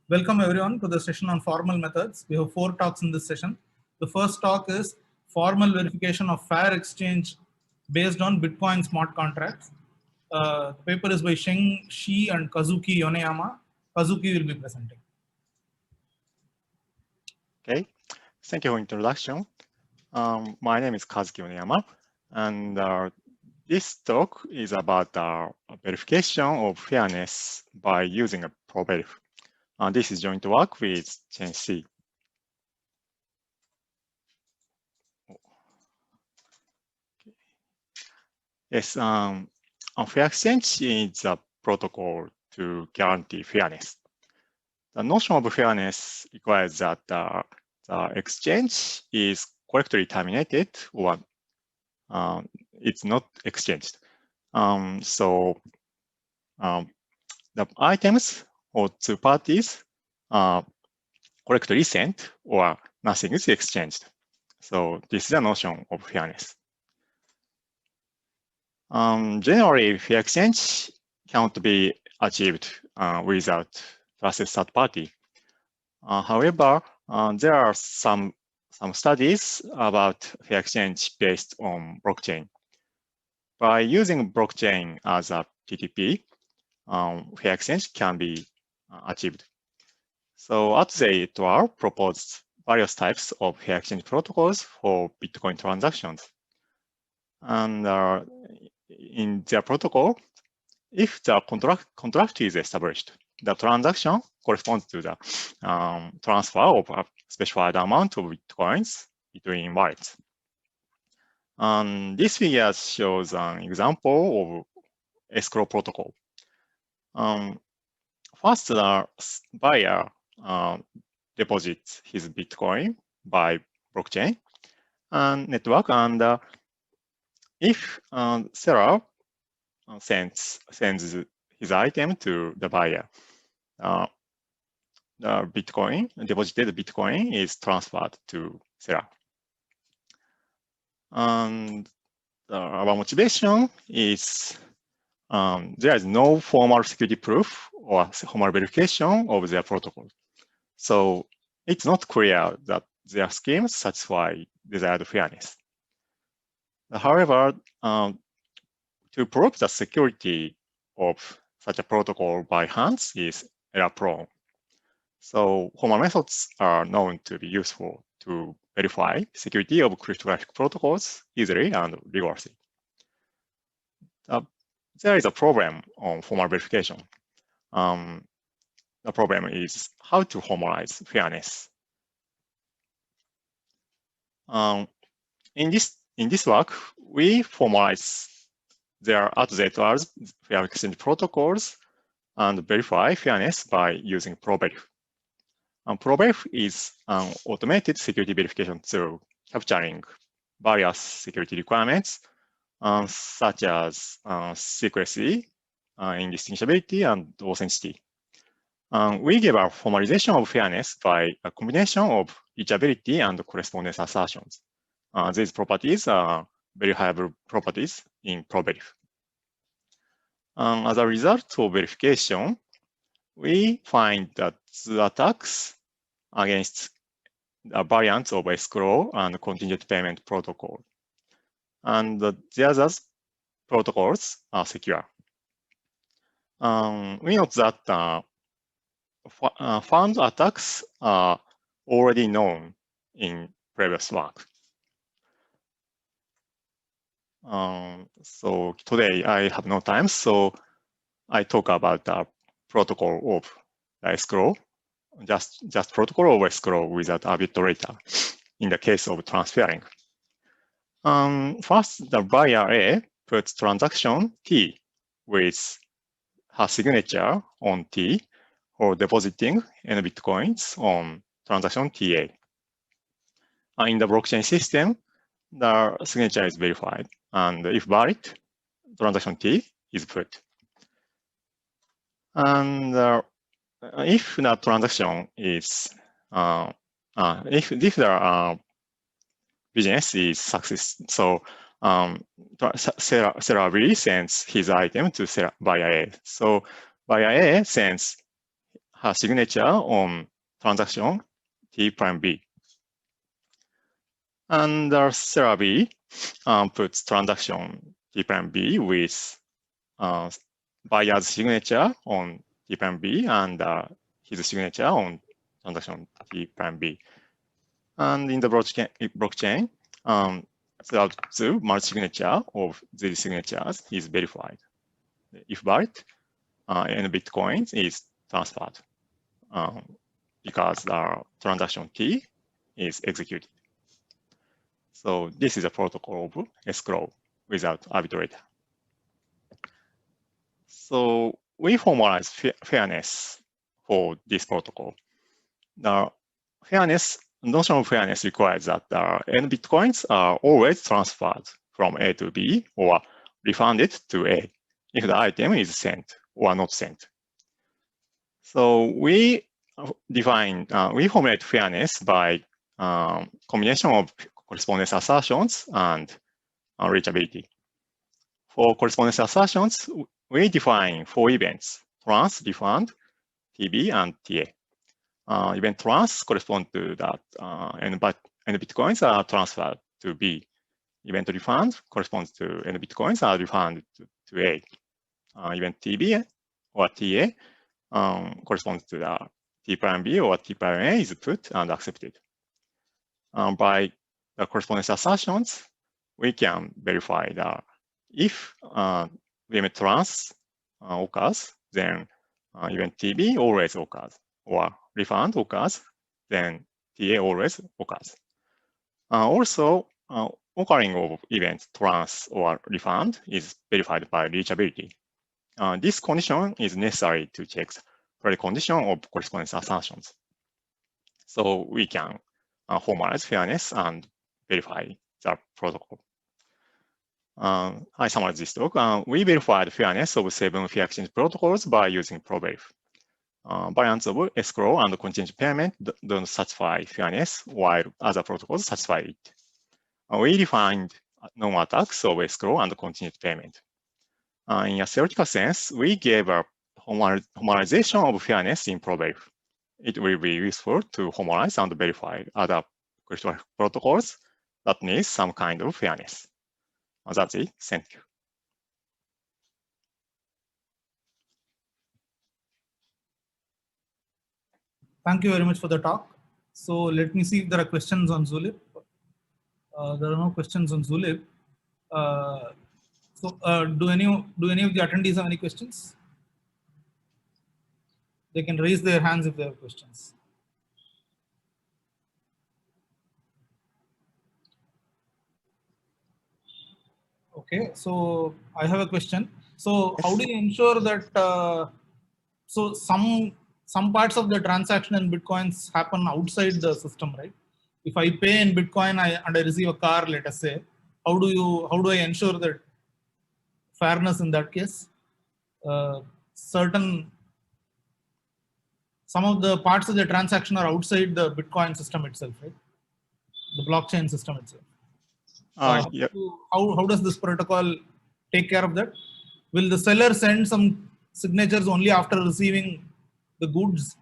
Welcome everyone to the session on formal methods. We have 4 talks in this session. The first talk is formal verification of fair exchange based on Bitcoin smart contracts. The paper is by Sheng Shi and Kazuki Yoneyama. Kazuki will be presenting. Okay, thank you for introduction. My name is Kazuki Yoneyama, and this talk is about verification of fairness by using a ProVerif. This is joint work with Chen Shi. Yes, fair exchange is a protocol to guarantee fairness. The notion of fairness requires that the exchange is correctly terminated or it's not exchanged. The items or two parties are correctly sent or nothing is exchanged. So this is a notion of fairness. Generally, fair exchange cannot be achieved without trusted third party. However, there are some studies about fair exchange based on blockchain. By using blockchain as a TTP, fair exchange can be achieved. So at the ETOR proposed various types of fair exchange protocols for Bitcoin transactions. And in their protocol, if the contract is established, the transaction corresponds to the transfer of a specified amount of Bitcoins between wallets. This figure shows an example of escrow protocol. First, the buyer deposits his Bitcoin by blockchain and network, and if seller sends his item to the buyer, the deposited Bitcoin is transferred to seller. And our motivation is there is no formal security proof or formal verification of their protocol. So it's not clear that their schemes satisfy desired fairness. However, to prove the security of such a protocol by hands is error-prone. So formal methods are known to be useful to verify security of cryptographic protocols easily and rigorously. There is a problem on formal verification. The problem is how to formalize fairness. In this work, we formalize their at-the-ETOR's fair exchange protocols and verify fairness by using ProVerif. ProVerif is an automated security verification tool capturing various security requirements such as secrecy, indistinguishability, and authenticity. We give a formalization of fairness by a combination of reachability and correspondence assertions. These properties are verifiable properties in ProVerif. As a result of verification, we find that the attacks against the variants of escrow and contingent payment protocol, and the other protocols are secure. We note that found attacks are already known in previous work. So today I have no time, so I talk about the protocol of the escrow, just protocol of escrow without arbitrator in the case of transferring. First, the buyer A puts transaction T with her signature on T for depositing N Bitcoins on transaction TA. In the blockchain system, the signature is verified, and if valid, transaction T is put. And if the transaction is, if the business is success, so seller B sends his item to buyer A. So buyer A sends her signature on transaction T prime B. And Sarah B puts transaction T prime B with buyer's signature on T prime B and his signature on transaction T prime B. And in the blockchain, the multi-signature of these signatures is verified. If valid, n Bitcoins is transferred because the transaction T is executed. So this is a protocol of escrow without arbitrator. So we formalize fairness for this protocol. The notional fairness requires that n Bitcoins are always transferred from A to B or refunded to A if the item is sent or not sent. So we formulate fairness by combination of correspondence assertions and reachability. For correspondence assertions, we define 4 events: trans, refund, TB, and TA. Event trans correspond to that n Bitcoins are transferred to B. Event refund corresponds to n Bitcoins are refunded to A. Event TB or TA corresponds to the T prime B or T prime A is put and accepted. By the correspondence assertions, we can verify that if event trans occurs, then event TB always occurs, or refund occurs, then TA always occurs. Also, occurring of event trans or refund is verified by reachability. This condition is necessary to check the precondition of correspondence assertions. So we can formalize fairness and verify the protocol. I summarize this talk. We verified fairness of 7 fair exchange protocols by using ProVerif. Variants of escrow and contingent payment don't satisfy fairness, while other protocols satisfy it. We defined known attacks of escrow and contingent payment. In a theoretical sense, we gave a formalization of fairness in ProVerif. It will be useful to formalize and verify other cryptographic protocols that need some kind of fairness. That's it. Thank you. Thank you very much for the talk. So let me see if there are questions on Zulip. There are no questions on Zulip. Do any of the attendees have any questions? They can raise their hands if they have questions. Okay, so I have a question. So how do you ensure that so some parts of the transaction in Bitcoins happen outside the system, right? If I pay in Bitcoin and I receive a car, let us say, how do I ensure that fairness in that case? Some of the parts of the transaction are outside the Bitcoin system itself, right? The blockchain system itself. Yeah. How does this protocol take care of that? Will the seller send some signatures only after receiving the goods?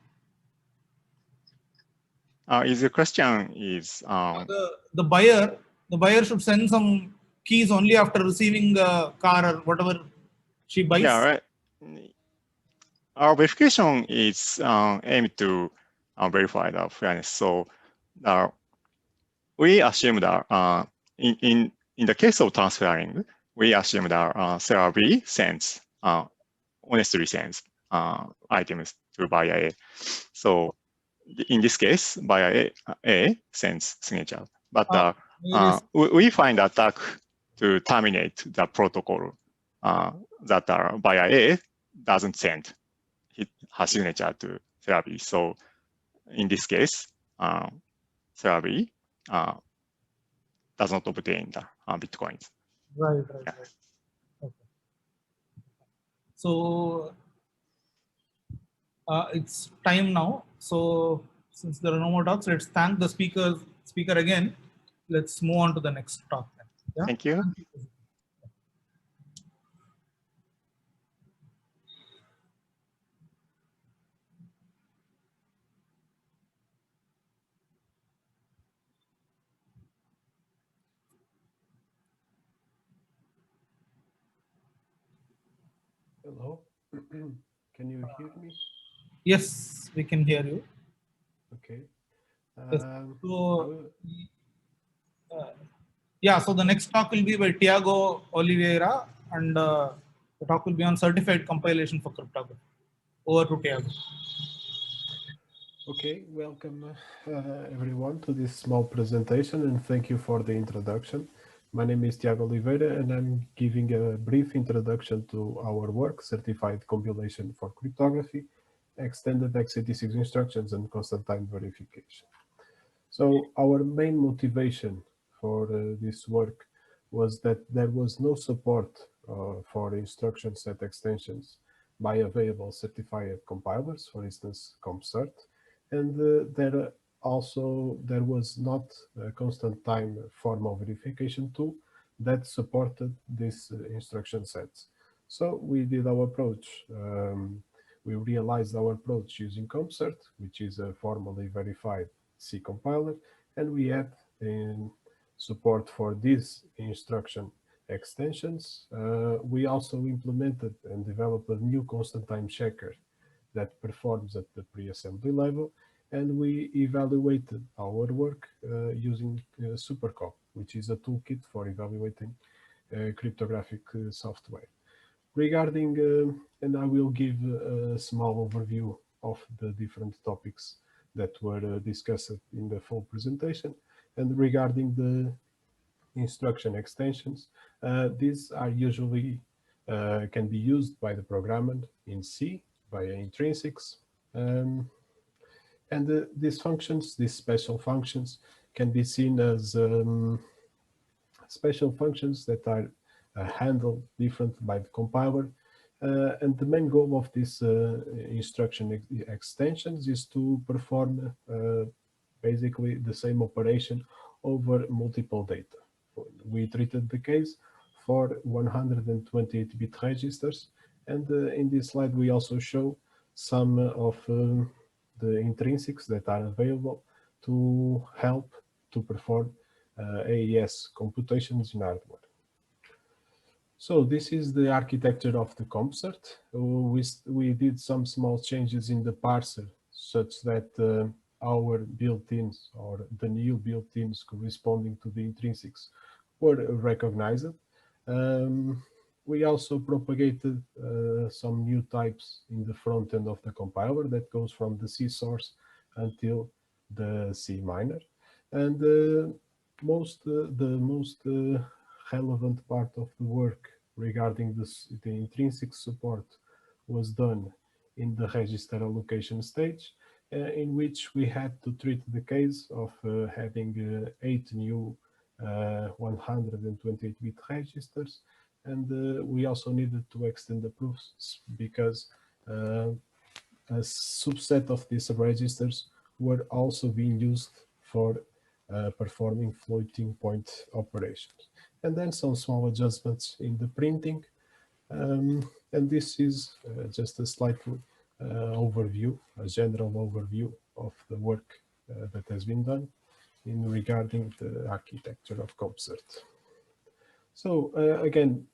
Is the question is the buyer should send some keys only after receiving the car or whatever she buys? Yeah, right. Our verification is aimed to verify the fairness. So we assume that in the case of transferring, we assume that seller B sends honestly sends items to buyer A. So in this case, buyer A sends signature, but we find attack to terminate the protocol that buyer A doesn't send her signature to seller B. So in this case, seller B does not obtain the Bitcoins. Right. Okay. So it's time now. So since there are no more talks, let's thank the speaker again. Let's move on to the next talk. Yeah? Thank you. Thank you. Hello. Can you hear me? Yes, we can hear you. Okay. Yes. I So, will, uh, yeah, so the next talk will be by Tiago Oliveira, and the talk will be on certified compilation for cryptography. Over to Tiago. okay, welcome everyone to this small presentation and thank you for the introduction. My name is Tiago Oliveira and I'm giving a brief introduction to our work, Certified Compilation for Cryptography, Extended x86 Instructions and Constant Time Verification. So our main motivation for this work was that there was no support for instruction set extensions by available certified compilers, for instance, CompCert, and there was not a constant time formal verification tool that supported these instruction sets. So we did our approach. We realized our approach using CompCert, which is a formally verified C compiler, and we had support for these instruction extensions. We also implemented and developed a new constant time checker that performs at the pre-assembly level, and we evaluated our work using SuperCop, which is a toolkit for evaluating cryptographic software. Regarding, and I will give a small overview of the different topics that were discussed in the full presentation. And regarding the instruction extensions, these are usually can be used by the programmer in C via intrinsics. And these functions, these special functions, can be seen as special functions that are handled different by the compiler. And the main goal of these instruction extensions is to perform basically the same operation over multiple data. We treated the case for 128-bit registers, and in this slide we also show some of the intrinsics that are available to help to perform AES computations in hardware. So this is the architecture of the CompCert. We did some small changes in the parser such that our built-ins or the new built-ins corresponding to the intrinsics were recognized. Um, we also propagated some new types in the front end of the compiler that goes from the C source until the C minor. And the most relevant part of the work regarding the intrinsic support was done in the register allocation stage, in which we had to treat the case of having 8 new 128-bit registers, and we also needed to extend the proofs because a subset of these registers were also being used for performing floating point operations. And then some small adjustments in the printing. And this is just a slight overview, a general overview of the work that has been done in regarding the architecture of CompCert. So again,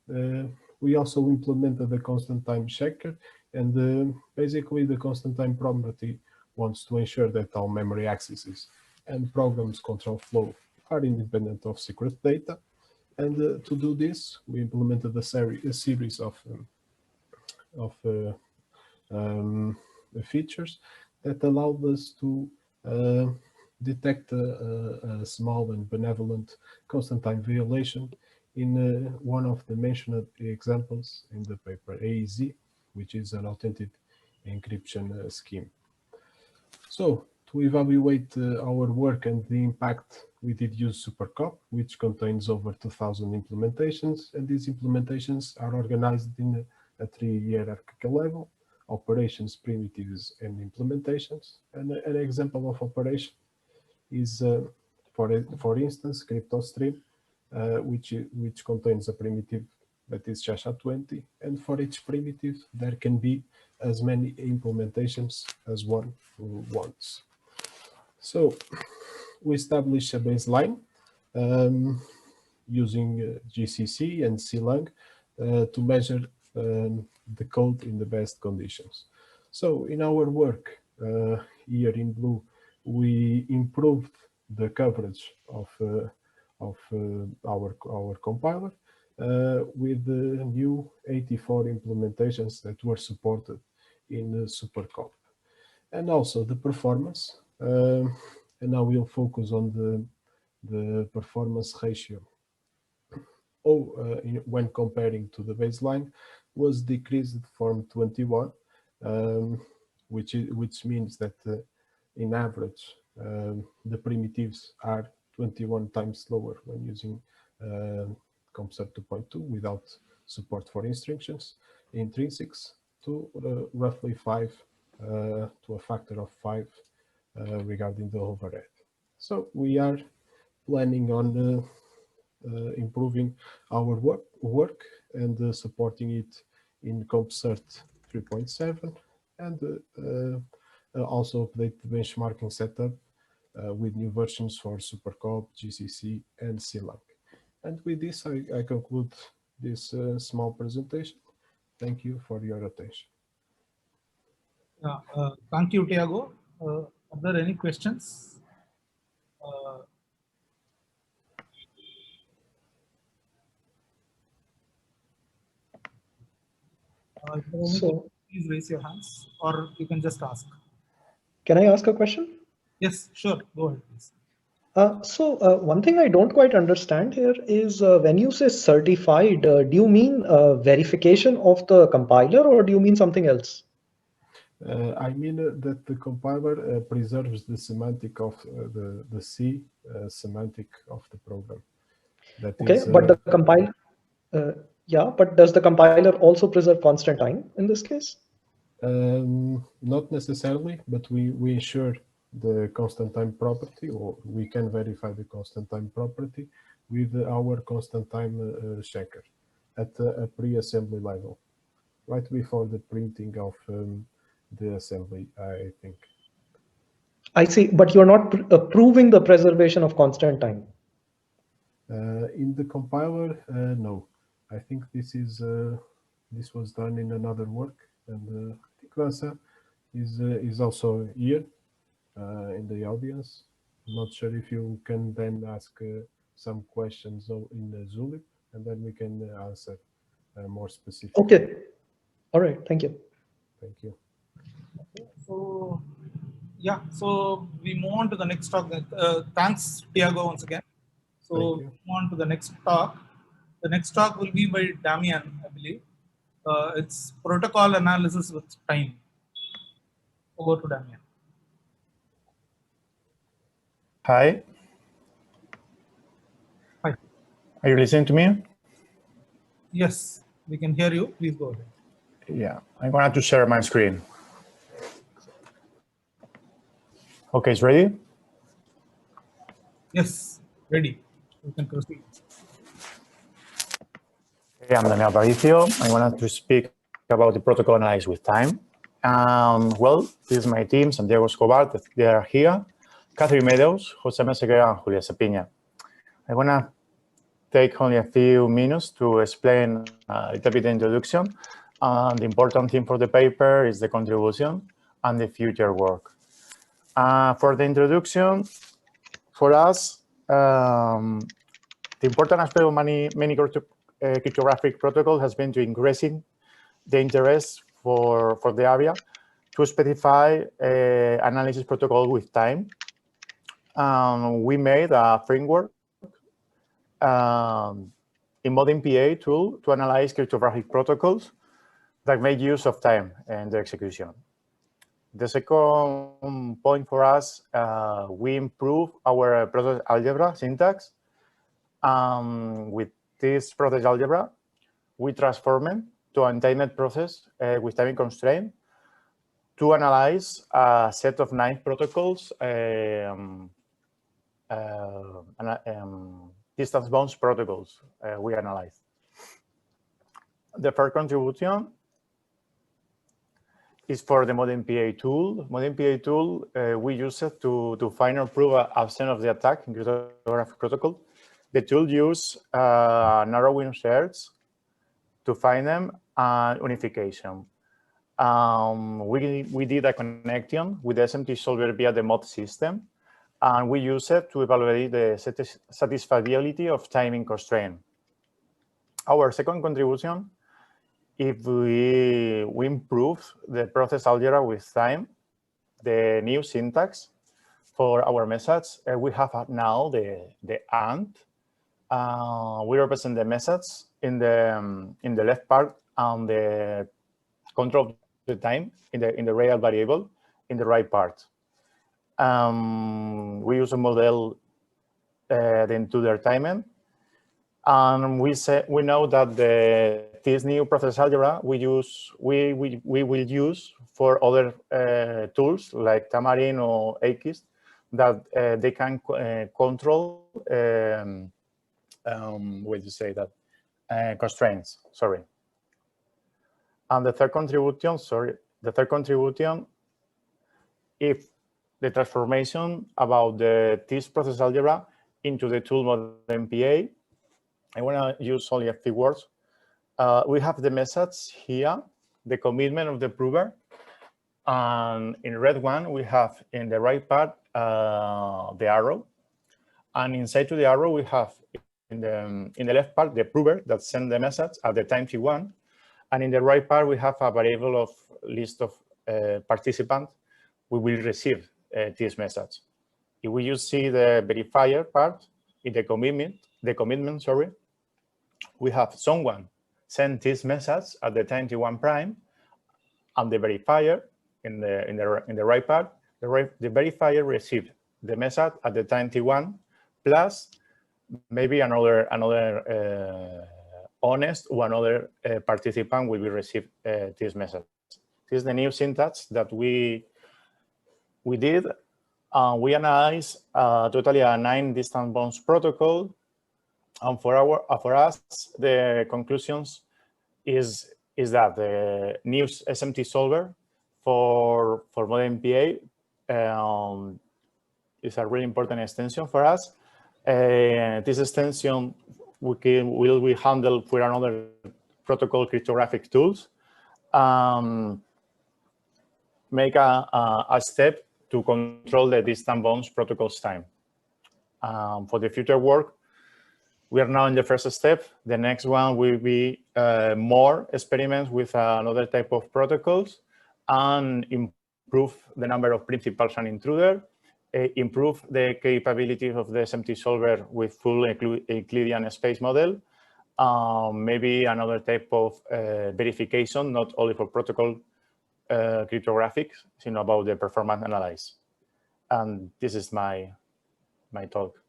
we also implemented the constant time checker, and basically the constant time property wants to ensure that all memory accesses and programs control flow are independent of secret data. And to do this, we implemented a series of features that allowed us to detect a small and benevolent constant time violation in one of the mentioned examples in the paper, AEZ, which is an authentic encryption scheme. So to evaluate our work and the impact, we did use SuperCop, which contains over 2,000 implementations, and these implementations are organized in a 3 hierarchical level: operations, primitives, and implementations. And an example of operation is, for instance, CryptoStream, which contains a primitive that is SHA-20, and for each primitive there can be as many implementations as one wants. So we establish a baseline using GCC and CLang to measure the code in the best conditions. So in our work here in blue, we improved the coverage of our compiler with the new 84 implementations that were supported in SuperCop, and also the performance. And now we'll focus on the performance ratio. When comparing to the baseline, was decreased from 21, which means that in average the primitives are 21 times slower when using CompSert 2.2 without support for intrinsics, to roughly 5 to a factor of 5 regarding the overhead. So we are planning on improving our work and supporting it in CompSert 3.7, and also update the benchmarking setup with new versions for SuperCop, GCC, and CLang. And with this, I conclude this small presentation. Thank you for your attention. Thank you, Tiago. Are there any questions? If there are any questions, please raise your hands, or you can just ask. Can I ask a question? Yes, sure. Go ahead, please. One thing I don't quite understand here is when you say certified, do you mean verification of the compiler, or do you mean something else? I mean that the compiler preserves the semantic of the C semantic of the program. That okay, is, but the compiler, yeah, but does the compiler also preserve constant time in this case? Not necessarily, but we ensure the constant time property, or we can verify the constant time property with our constant time checker at a pre-assembly level, right before the printing of the assembly, I think. I see, but you're not proving the preservation of constant time. In the compiler, no. I think this was done in another work, and I think Vasa is also here in the audience. I'm not sure if you can then ask some questions in the Zulip, and then we can answer more specifically. Okay. All right. Thank you. Thank you. Okay, so yeah, so we move on to the next talk. Thanks, Tiago, once again. So we move on to the next talk. The next talk will be by Damian, I believe. It's protocol analysis with time. Over to Damian. Hi. Hi. Are you listening to me? Yes, we can hear you. Please go ahead. Yeah, I'm going to share my screen. Okay, it's ready? Yes, ready. You can proceed. Hey, I'm Daniel Aparicio. I wanted to speak about the protocol analysis with time. Well, this is my team, Santiago Escobar, they are here, Catherine Meadows, Jose Meseguera, and Julia Sapina. I want to take only a few minutes to explain a little bit the introduction. The important thing for the paper is the contribution and the future work. For the introduction, for us, the important aspect of many cryptographic protocols has been to increasing the interest for the area to specify analysis protocol with time. We made a framework in Modern PA tool to analyze cryptographic protocols that make use of time and their execution. The second point for us, we improve our process algebra syntax. With this process algebra, we transform it to an untimed process with timing constraint to analyze a set of 9 protocols, distance bounds protocols we analyze. The third contribution is for the Modern PA tool. Modern PA tool, we use it to find or prove absence of the attack in cryptographic protocol. The tool uses narrowing search to find them and unification. We did a connection with the SMT solver via the mod system, and we use it to evaluate the satisfiability of timing constraint. Our second contribution, if we improve the process algebra with time, the new syntax for our message, we have now the AND. We represent the message in the left part and the control of the time in the real variable in the right part. We use a model, the intruder timing, and we know that this new process algebra we will use for other tools like Tamarin or AKIS that they can control. Way to say that constraints. Sorry. And the third contribution, if the transformation about this process algebra into the tool model MPA, I want to use only a few words. We have the message here, the commitment of the prover, and in red one we have in the right part the arrow, and inside to the arrow we have in the left part the prover that sent the message at the time t1, and in the right part we have a variable of list of participants we will receive this message. If we just see the verifier part in the commitment, sorry, we have someone sent this message at the time t1 prime, and the verifier in the right part, the verifier received the message at the time t1 plus maybe another honest or another participant will receive this message. This is the new syntax that we did. We analyzed totally a 9 distant bounds protocol, and for us the conclusions is that the new SMT solver for model MPA is a really important extension for us. This extension will be handled for another protocol cryptographic tools. Make a step to control the distant bounds protocol's time. For the future work, we are now in the first step. The next one will be more experiments with another type of protocols and improve the number of principals and intruder, improve the capabilities of the SMT solver with full Euclidean space model, maybe another type of verification, not only for protocol cryptographics, but about the performance analysis. And this is my talk.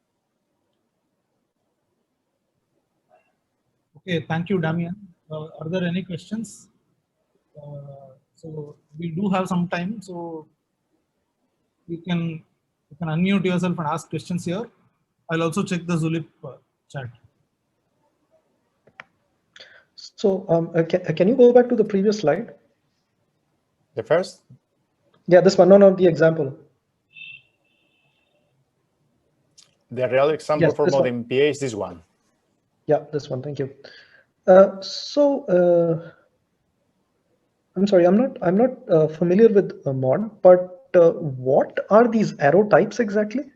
Okay, thank you, Damian. Are there any questions? So we do have some time, so you can unmute yourself and ask questions here. I'll also check the Zulip chat. So can you go back to the previous slide? The first? Yeah, this one, no, the example. The real example Yes, for model MPA is this one. Yeah, this one, thank you. I'm sorry, I'm not familiar with mod, but what are these arrow types exactly?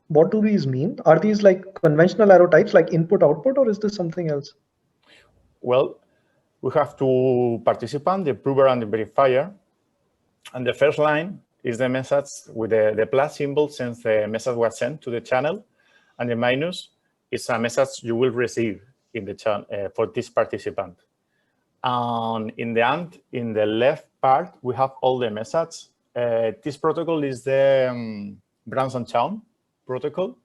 What do these mean? Are these like conventional arrow types like input output, or is this something else? Well, we have two participants, the prover and the verifier. And the first line is the message with the plus symbol since the message was sent to the channel. And the minus is a message you will receive in the channel for this participant. And in the end, in the left part, we have all the messages. This protocol is the Branson-Chaun protocol.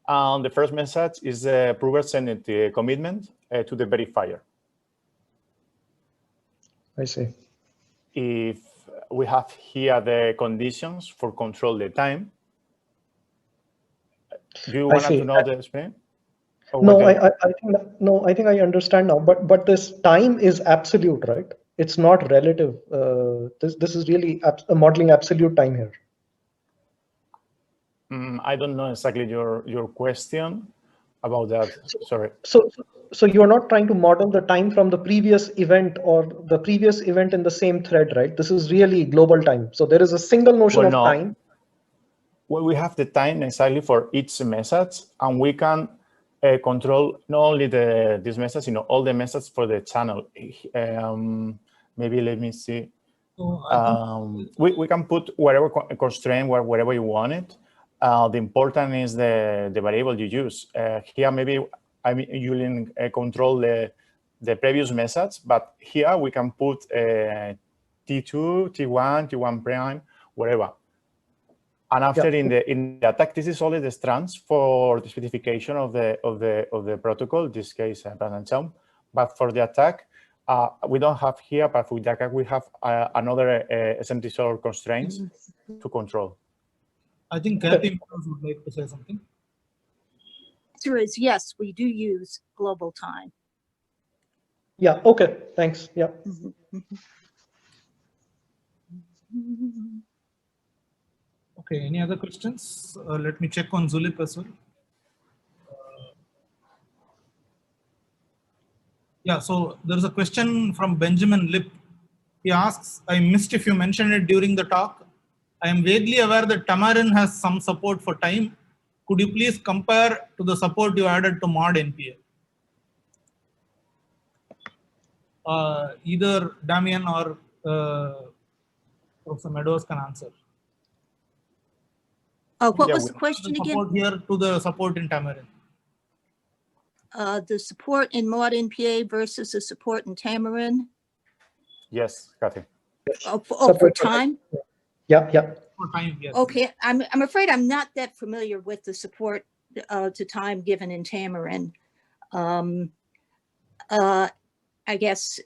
And the first message is the prover sending the commitment to the verifier. I see. If we have here the conditions for control the time. Do you want to know the explain? No, I think I understand now. But this time is absolute, right? It's not relative. This is really modeling absolute time here. I don't know exactly your question about that. Sorry. So you're not trying to model the time from the previous event or the previous event in the same thread, right? This is really global time. So there is a single notion Well, of no. time. Well, we have the time exactly for each message, and we can control not only this message, all the messages for the channel. Maybe let me see. So We can put whatever constraint wherever you want it. The important is the variable you use. Here, maybe you can control the previous message, but here we can put T2, T1, T1 prime, whatever. And after in the attack, this is only the strands for the specification of the protocol. In this case, jump. But for the attack, we don't have here. But for the attack, we have another SMT solver constraints to control. I think Kathy would like to say something. The answer is yes, we do use global time. Yeah. Okay. Thanks. Yeah. Okay. Any other questions? Let me check on Zulip as well. Yeah. So there is a question from Benjamin Lip. He asks, I missed if you mentioned it during the talk. I am vaguely aware that Tamarin has some support for time. Could you please compare to the support you added to mod NPA? Either Damian or Professor Meadows can answer. What was the question again? Support here to the support in Tamarin. The support in mod NPA versus the support in Tamarin. Yes, Kathy. For time? Yeah. Yeah. For time, yes. Okay, I'm afraid I'm not that familiar with the support to time given in Tamarin. I guess,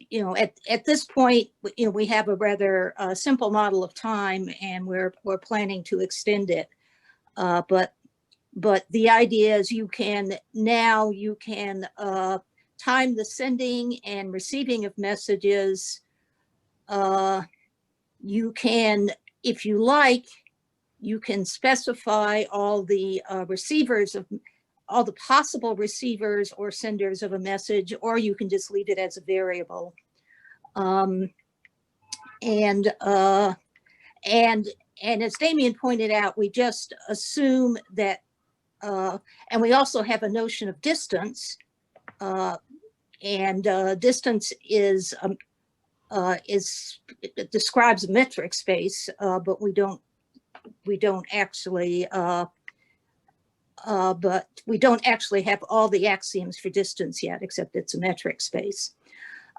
at this point, we have a rather simple model of time, and we're planning to extend it. But the idea is you can time the sending and receiving of messages. You can, if you like, you can specify all the receivers of all the possible receivers or senders of a message, or you can just leave it as a variable. And as Damien pointed out, we just assume that, and we also have a notion of distance, and distance it describes a metric space, but we don't actually have all the axioms for distance yet, except it's a metric space.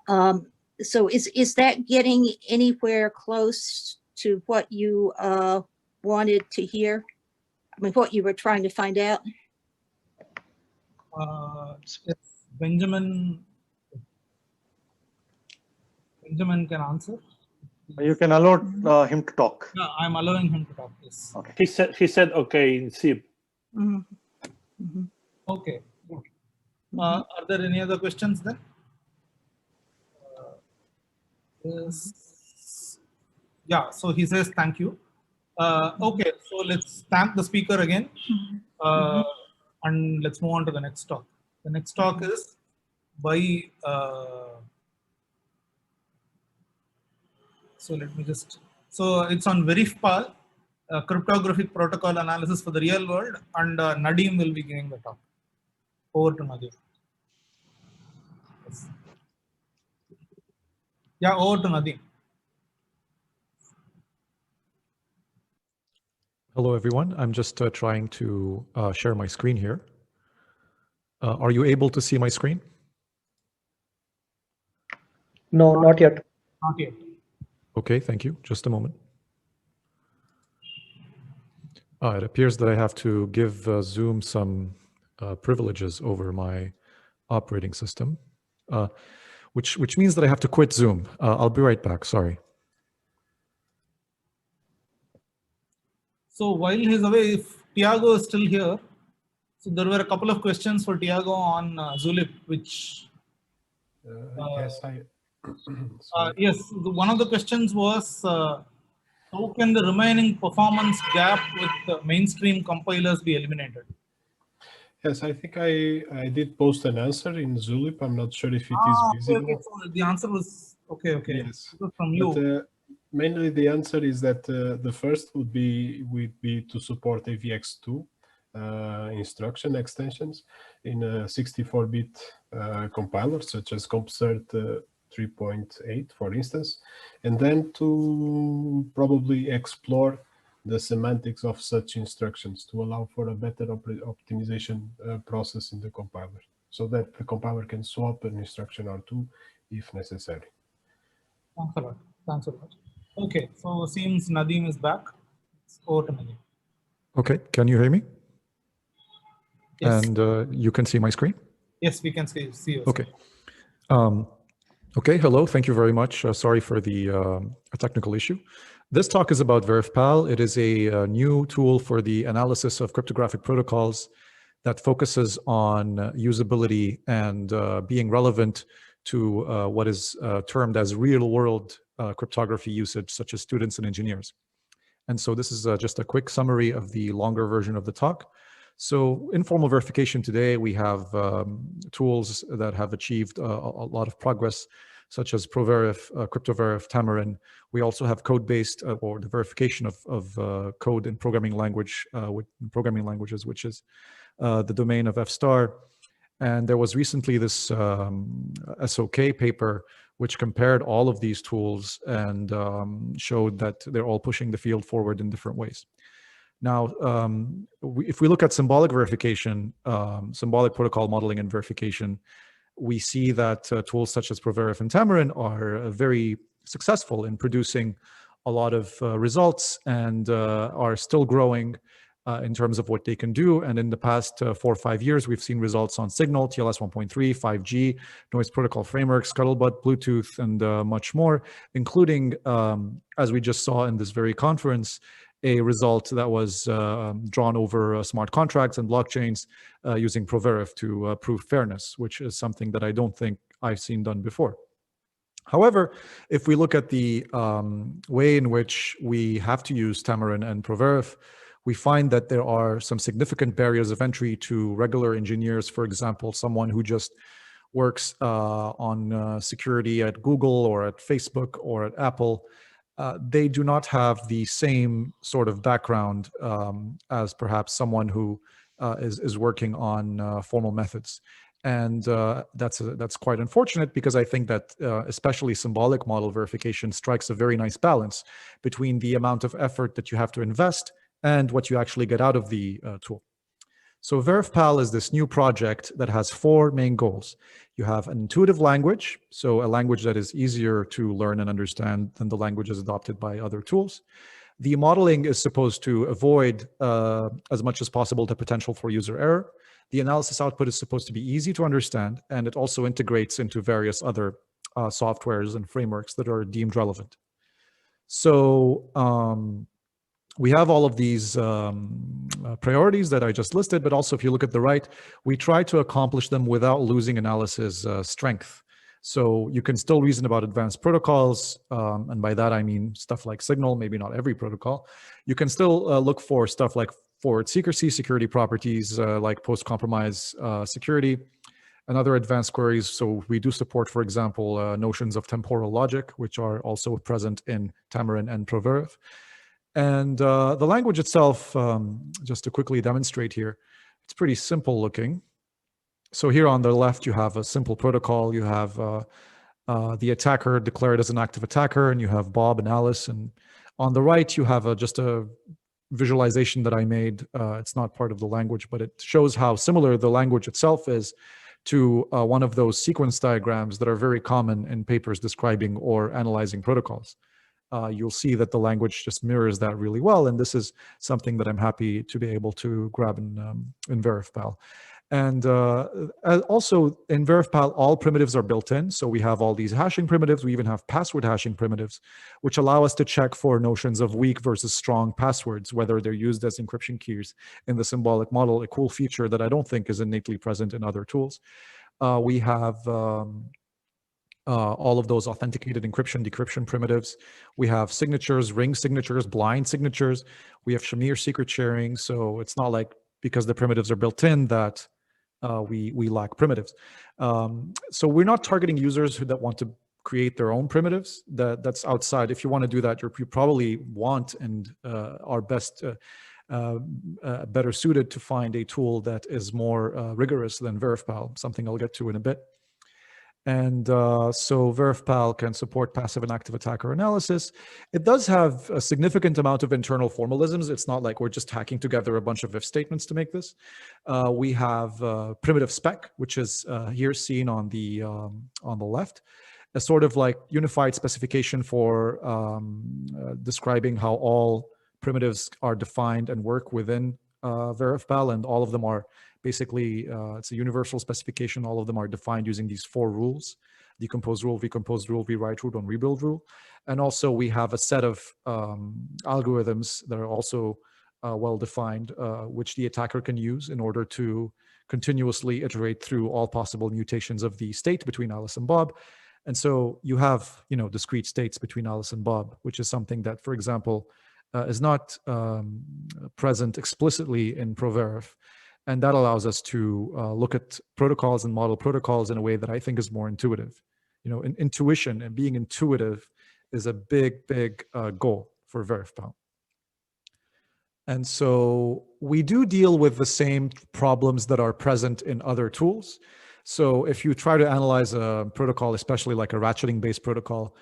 So is that getting anywhere close to what you wanted to hear? I mean, what you were trying to find out? Yes, Benjamin can answer. You can allow him to talk. Yeah, I'm allowing him to talk. Yes. Okay. He said okay in SIB. Okay. Are there any other questions then? Yes. Yeah. So he says thank you. Okay. So let's thank the speaker again, and let's move on to the next talk. The next talk is by. So let me just. So it's on Verifpal, cryptographic protocol analysis for the real world, and Nadeem will be giving the talk. Over to Nadeem. Yes. Yeah, over to Nadeem. Hello, everyone. I'm just trying to share my screen here. Are you able to see my screen? No, not yet. Not yet. Okay, thank you. Just a moment. It appears that I have to give Zoom some privileges over my operating system, which means that I have to quit Zoom. I'll be right back. Sorry. So while he's away, if Tiago is still here, so there were a couple of questions for Tiago on Zulip, which Yes, yes, one of the questions was how can the remaining performance gap with the mainstream compilers be eliminated? Yes, I think I did post an answer in Zulip. I'm not sure if it is Okay, visible. okay. So the answer was okay. Yes. It was from you. But mainly the answer is that the first would be to support AVX2 instruction extensions in a 64-bit compiler, such as CompCert 3.8, for instance, and then to probably explore the semantics of such instructions to allow for a better optimization process in the compiler, so that the compiler can swap an instruction or two if necessary. Thanks a lot. Thanks a lot. Okay, so seems Nadeem is back. It's over to Nadeem. Okay, can you hear me? Yes. And you can see my screen? Yes, we can see you. Okay. Okay, hello, thank you very much. Sorry for the technical issue. This talk is about VerifPal. It is a new tool for the analysis of cryptographic protocols that focuses on usability and being relevant to what is termed as real-world cryptography usage, such as students and engineers. And so this is just a quick summary of the longer version of the talk. So informal verification today, we have tools that have achieved a lot of progress, such as Proverif, Cryptoverif, Tamarin. We also have code-based or the verification of code in programming languages, which is the domain of F-star. And there was recently this SOK paper which compared all of these tools and showed that they're all pushing the field forward in different ways. Now, if we look at symbolic verification, symbolic protocol modeling and verification, we see that tools such as Proverif and Tamarin are very successful in producing a lot of results and are still growing in terms of what they can do. And in the past 4 or 5 years, we've seen results on Signal, TLS 1.3, 5G, noise protocol framework, Scuttlebutt, Bluetooth, and much more, including, as we just saw in this very conference, a result that was drawn over smart contracts and blockchains using Proverif to prove fairness, which is something that I don't think I've seen done before. However, if we look at the way in which we have to use Tamarin and Proverif, we find that there are some significant barriers of entry to regular engineers. For example, someone who just works on security at Google or at Facebook or at Apple. They do not have the same sort of background as perhaps someone who is working on formal methods. And that's quite unfortunate, because I think that especially symbolic model verification strikes a very nice balance between the amount of effort that you have to invest and what you actually get out of the tool. So VerifPal is this new project that has 4 main goals. You have an intuitive language, so a language that is easier to learn and understand than the languages adopted by other tools. The modeling is supposed to avoid, as much as possible, the potential for user error. The analysis output is supposed to be easy to understand, and it also integrates into various other softwares and frameworks that are deemed relevant. So we have all of these priorities that I just listed, but also if you look at the right, we try to accomplish them without losing analysis strength. So you can still reason about advanced protocols, and by that I mean stuff like Signal, maybe not every protocol. You can still look for stuff like forward security properties like post-compromise security, and other advanced queries. So we do support, for example, notions of temporal logic, which are also present in Tamarin and Proverif. And the language itself, just to quickly demonstrate here, it's pretty simple looking. So here on the left, you have a simple protocol. You have the attacker declared as an active attacker, and you have Bob and Alice. And on the right, you have just a visualization that I made. It's not part of the language, but it shows how similar the language itself is to one of those sequence diagrams that are very common in papers describing or analyzing protocols. You'll see that the language just mirrors that really well. And this is something that I'm happy to be able to grab in VerifPal. And also in VerifPal, all primitives are built in. So we have all these hashing primitives. We even have password hashing primitives, which allow us to check for notions of weak versus strong passwords, whether they're used as encryption keys in the symbolic model, a cool feature that I don't think is innately present in other tools. We have all of those authenticated encryption, decryption primitives. We have signatures, ring signatures, blind signatures. We have Shamir secret sharing. So it's not like because the primitives are built in that we lack primitives. So we're not targeting users that want to create their own primitives. That's outside. If you want to do that, you probably want and are best better suited to find a tool that is more rigorous than VerifPal, something I'll get to in a bit. And so VerifPal can support passive and active attacker analysis. It does have a significant amount of internal formalisms. It's not like we're just hacking together a bunch of if statements to make this. We have primitive spec, which is here seen on the left, a sort of like unified specification for describing how all primitives are defined and work within VerifPal, and all of them are basically, it's a universal specification. All of them are defined using these 4 rules: decompose rule, recompose rule, rewrite rule, and rebuild rule. And also we have a set of algorithms that are also well-defined, which the attacker can use in order to continuously iterate through all possible mutations of the state between Alice and Bob. And so you have, discrete states between Alice and Bob, which is something that, for example, is not present explicitly in ProVerif. And that allows us to look at protocols and model protocols in a way that I think is more intuitive. Intuition and being intuitive is a big, big goal for VerifPal. And so we do deal with the same problems that are present in other tools. So if you try to analyze a protocol, especially like a ratcheting-based protocol,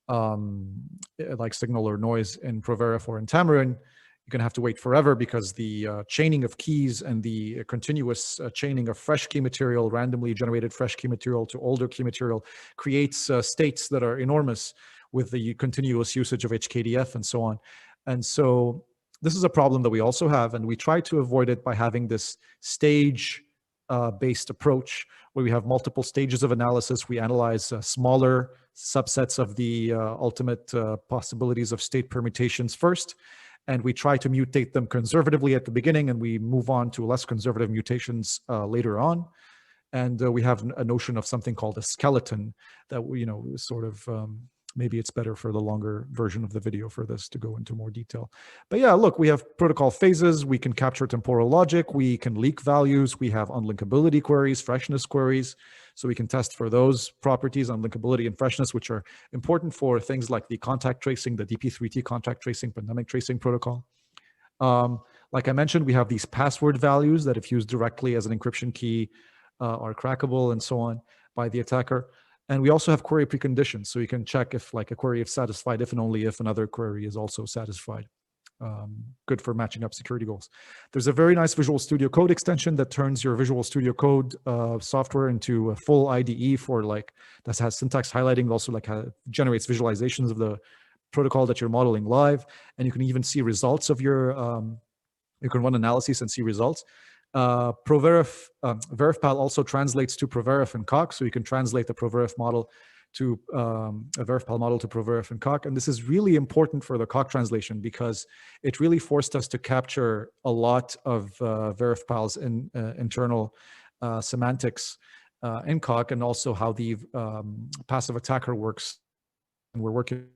like signal or noise in ProVerif or in Tamarin, you're going to have to wait forever because the chaining of keys and the continuous chaining of fresh key material, randomly generated fresh key material to older key material, creates states that are enormous with the continuous usage of HKDF and so on. And so this is a problem that we also have, and we try to avoid it by having this stage-based approach where we have multiple stages of analysis. We analyze smaller subsets of the ultimate possibilities of state permutations first, and we try to mutate them conservatively at the beginning, and we move on to less conservative mutations later on. And we have a notion of something called a skeleton that we, sort of, maybe it's better for the longer version of the video for this to go into more detail. But yeah, look, we have protocol phases. We can capture temporal logic. We can leak values. We have unlinkability queries, freshness queries. So we can test for those properties, unlinkability and freshness, which are important for things like the contact tracing, the DP3T contact tracing, pandemic tracing protocol. Like I mentioned, we have these password values that if used directly as an encryption key are crackable and so on by the attacker. And we also have query preconditions. So you can check if like a query is satisfied if and only if another query is also satisfied. Good for matching up security goals. There's a very nice Visual Studio Code extension that turns your Visual Studio Code software into a full IDE for that has syntax highlighting, also generates visualizations of the protocol that you're modeling live. And you can even see results of your, you can run analyses and see results. VerifPal also translates to ProVerif and Coq, so you can translate the ProVerif model to a VerifPal model to ProVerif and Coq. And this is really important for the Coq translation because it really forced us to capture a lot of VerifPal's internal semantics in Coq, and also how the passive attacker works. And we're working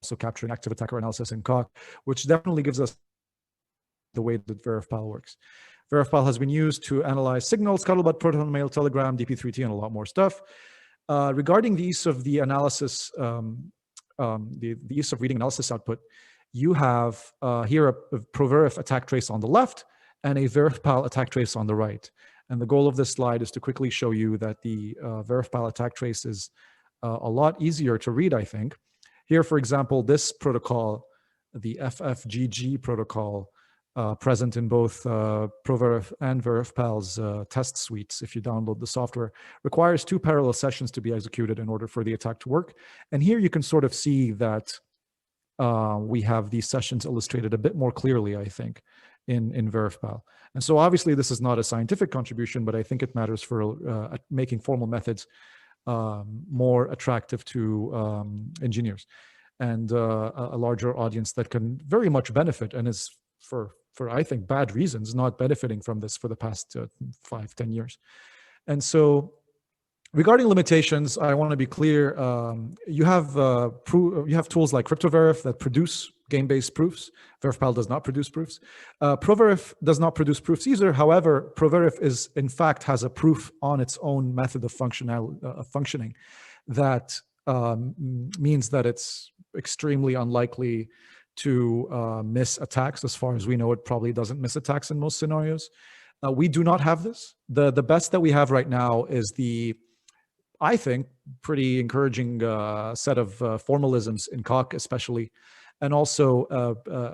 also capturing active attacker analysis in Coq, which definitely gives us the way that VerifPal works. VerifPal has been used to analyze signals, scuttlebutt, proton mail, telegram, DP3T, and a lot more stuff. Regarding the use of the analysis, the use of reading analysis output, you have here a ProVerif attack trace on the left and a VerifPal attack trace on the right. And the goal of this slide is to quickly show you that the VerifPal attack trace is a lot easier to read, I think. Here, for example, this protocol, the FFGG protocol, present in both ProVerif and VerifPal's test suites, if you download the software, requires 2 parallel sessions to be executed in order for the attack to work. And here you can sort of see that we have these sessions illustrated a bit more clearly, I think, in VerifPal. And so obviously this is not a scientific contribution, but I think it matters for making formal methods more attractive to engineers and a larger audience that can very much benefit and is for I think bad reasons not benefiting from this for the past 5-10 years. And so regarding limitations, I want to be clear. You have tools like CryptoVerif that produce game-based proofs. VerifPal does not produce proofs. Proverif does not produce proofs either. However, Proverif is, in fact, has a proof on its own method of functioning that means that it's extremely unlikely to miss attacks. As far as we know, it probably doesn't miss attacks in most scenarios. We do not have this. The best that we have right now is the, I think, pretty encouraging set of formalisms in Coq especially, and also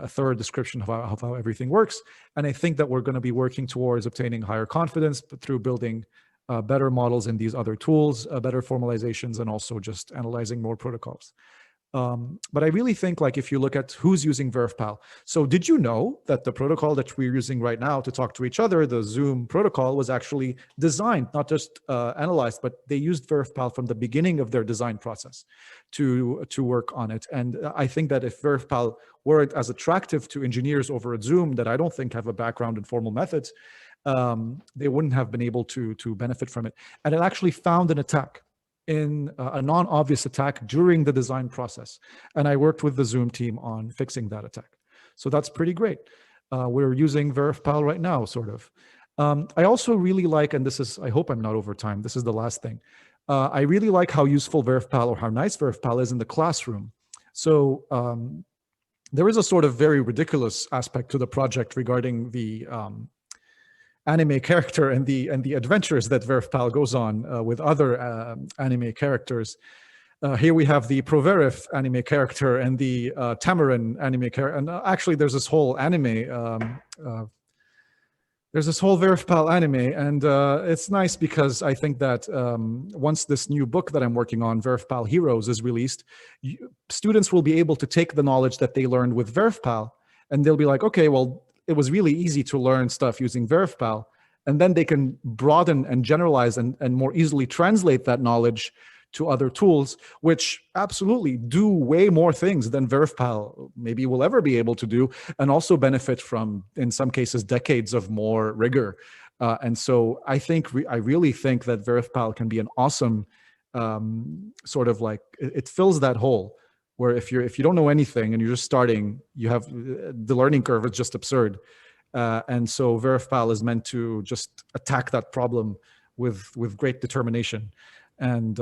a thorough description of how everything works. And I think that we're going to be working towards obtaining higher confidence through building better models in these other tools, better formalizations, and also just analyzing more protocols. But I really think, like, if you look at who's using VerifPal, so did you know that the protocol that we're using right now to talk to each other, the Zoom protocol, was actually designed, not just analyzed, but they used VerifPal from the beginning of their design process to work on it. And I think that if VerifPal weren't as attractive to engineers over at Zoom, that I don't think have a background in formal methods, they wouldn't have been able to benefit from it. And it actually found an attack in a non-obvious attack during the design process. And I worked with the Zoom team on fixing that attack. So that's pretty great. We're using VerifPal right now, sort of. I also really like, and this is, I hope I'm not over time, this is the last thing. I really like how useful VerifPal, or how nice VerifPal is in the classroom. So there is a sort of very ridiculous aspect to the project regarding the anime character and the adventures that VerifPal goes on with other anime characters. Here we have the Proverif anime character and the Tamarin anime character. And actually there's this whole anime, there's this whole VerifPal anime. And it's nice because I think that once this new book that I'm working on, VerifPal Heroes, is released, students will be able to take the knowledge that they learned with VerifPal and they'll be like, okay, well, it was really easy to learn stuff using VerifPal, and then they can broaden and generalize and more easily translate that knowledge to other tools, which absolutely do way more things than VerifPal maybe will ever be able to do, and also benefit from, in some cases, decades of more rigor. And so I really think that VerifPal can be an awesome sort of like, it fills that hole, where if you don't know anything and you're just starting, you have the learning curve is just absurd. And so VerifPal is meant to just attack that problem with great determination and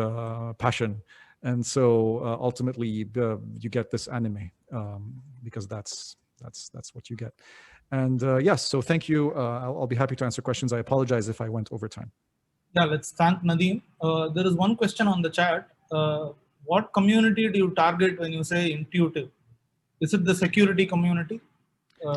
passion. And so ultimately you get this anime because that's what you get. And yes, so thank you. I'll be happy to answer questions. I apologize if I went over time. Yeah, let's thank Nadeem. There is one question on the chat. What community do you target when you say intuitive? Is it the security community?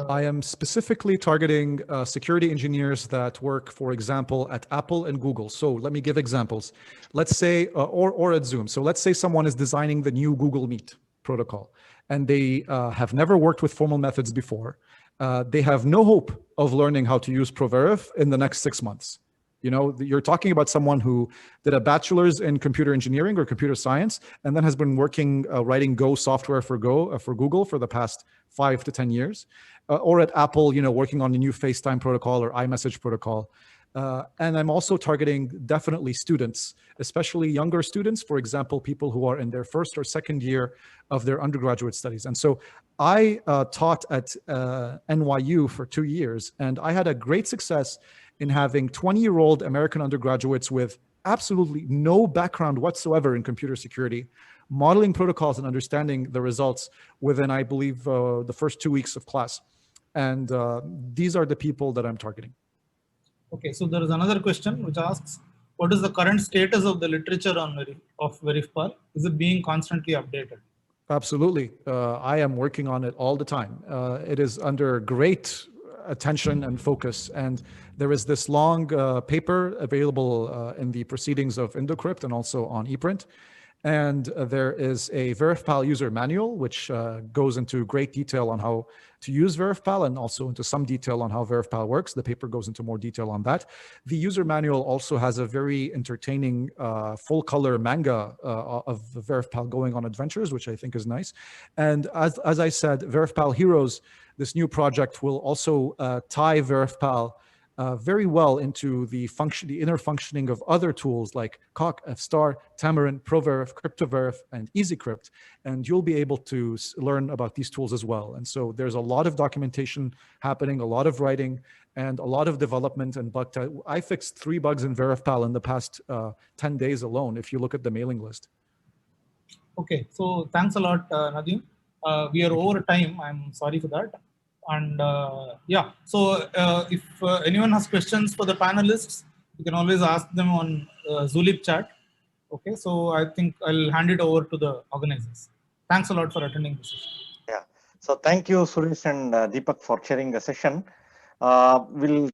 I am specifically targeting security engineers that work, for example, at Apple and Google. So let me give examples. Let's say, or at Zoom. So let's say someone is designing the new Google Meet protocol, and they have never worked with formal methods before. They have no hope of learning how to use Proverif in the next 6 months. You know, you're talking about someone who did a bachelor's in computer engineering or computer science, and then has been working writing Go software for Google for the past 5 to 10 years, or at Apple, you know, working on the new FaceTime protocol or iMessage protocol. And I'm also targeting definitely students, especially younger students, for example, people who are in their first or second year of their undergraduate studies. And so I taught at NYU for 2 years, and I had a great success in having 20-year-old American undergraduates with absolutely no background whatsoever in computer security, modeling protocols and understanding the results within, I believe, the first 2 weeks of class. And these are the people that I'm targeting. Okay, so there is another question which asks, what is the current status of the literature on VerifPal? Is it being constantly updated? Absolutely. I am working on it all the time. It is under great attention and focus. And there is this long paper available in the proceedings of IndoCrypt and also on ePrint. And there is a VerifPal user manual, which goes into great detail on how to use VerifPal and also into some detail on how VerifPal works. The paper goes into more detail on that. The user manual also has a very entertaining full-color manga of VerifPal going on adventures, which I think is nice. And as I said, VerifPal Heroes, this new project will also tie VerifPal very well into the inner functioning of other tools like Coq, F-star, Tamarin, Proverif, Cryptoverif, and EasyCrypt, and you'll be able to learn about these tools as well. And so there's a lot of documentation happening, a lot of writing, and a lot of development and bug test. I fixed 3 bugs in VerifPal in the past 10 days alone, if you look at the mailing list. Okay, so thanks a lot, Nadeem. We are over time. I'm sorry for that. And yeah, so if anyone has questions for the panelists, you can always ask them on Zulip chat. Okay, so I think I'll hand it over to the organizers. Thanks a lot for attending this session. Yeah. So thank you, Suresh and Deepak, for chairing the session. We'll